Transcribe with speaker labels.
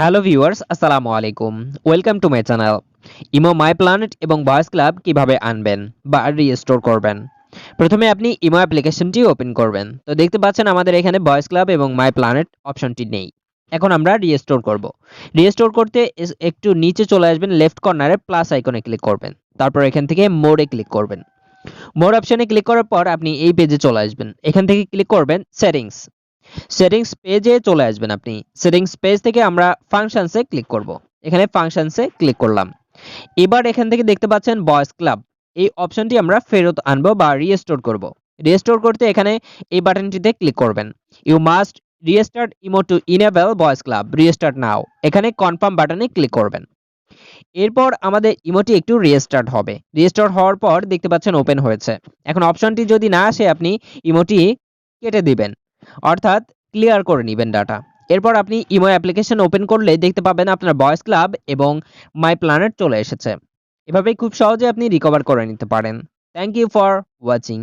Speaker 1: Hello viewers, আসসালামু আলাইকুম। Welcome to my channel. Imo my planet এবং ভয়েস ক্লাব কিভাবে আনবেন বা রিস্টোর করবেন। প্রথমে আপনি ইমো অ্যাপ্লিকেশনটি ওপেন করবেন। তো দেখতে পাচ্ছেন আমাদের এখানে ভয়েস ক্লাব এবং মাই প্ল্যানেট অপশনটি নেই। এখন আমরা রিস্টোর করব। রিস্টোর করতে একটু নিচে চলে আসবেন, লেফট কর্নারে প্লাস আইকনে ক্লিক করবেন। তারপর এখান থেকে মোডে ক্লিক করবেন। মোড অপশনে ক্লিক করার পর আপনি এই পেজে চলে আসবেন। এখান থেকে ক্লিক করবেন সেটিংস। সেটিংস পেজে চলে আসবেন আপনি। সেটিংস পেজ থেকে আমরা ফাংশনসে ক্লিক করব। এখানে ফাংশনসে ক্লিক করলাম। এবার এখান থেকে দেখতে পাচ্ছেন ভয়েস ক্লাব। এই অপশনটি আমরা ফেরত আনবো বা রিস্টোর করব। রিস্টোর করতে এখানে এই বাটনটিতে ক্লিক করবেন। You must restart imo to enable voice club, restart now. এখানে কনফার্ম বাটনে ক্লিক করবেন। এরপর আমাদের ইমোটি একটু রিস্টার্ট হবে। রিস্টার্ট হওয়ার পর দেখতে পাচ্ছেন ওপেন হয়েছে। এখন অপশনটি যদি না আসে আপনি ইমোটি কেটে দিবেন, অর্থাৎ ক্লিয়ার করে নিবেন ডাটা। এরপর আপনি ইমো অ্যাপ্লিকেশন ওপেন করলে দেখতে পাবেন আপনার ভয়েস ক্লাব এবং মাই প্ল্যানেট চলে এসেছে। এভাবেই খুব সহজে আপনি রিকভার করে নিতে পারেন। Thank you for watching.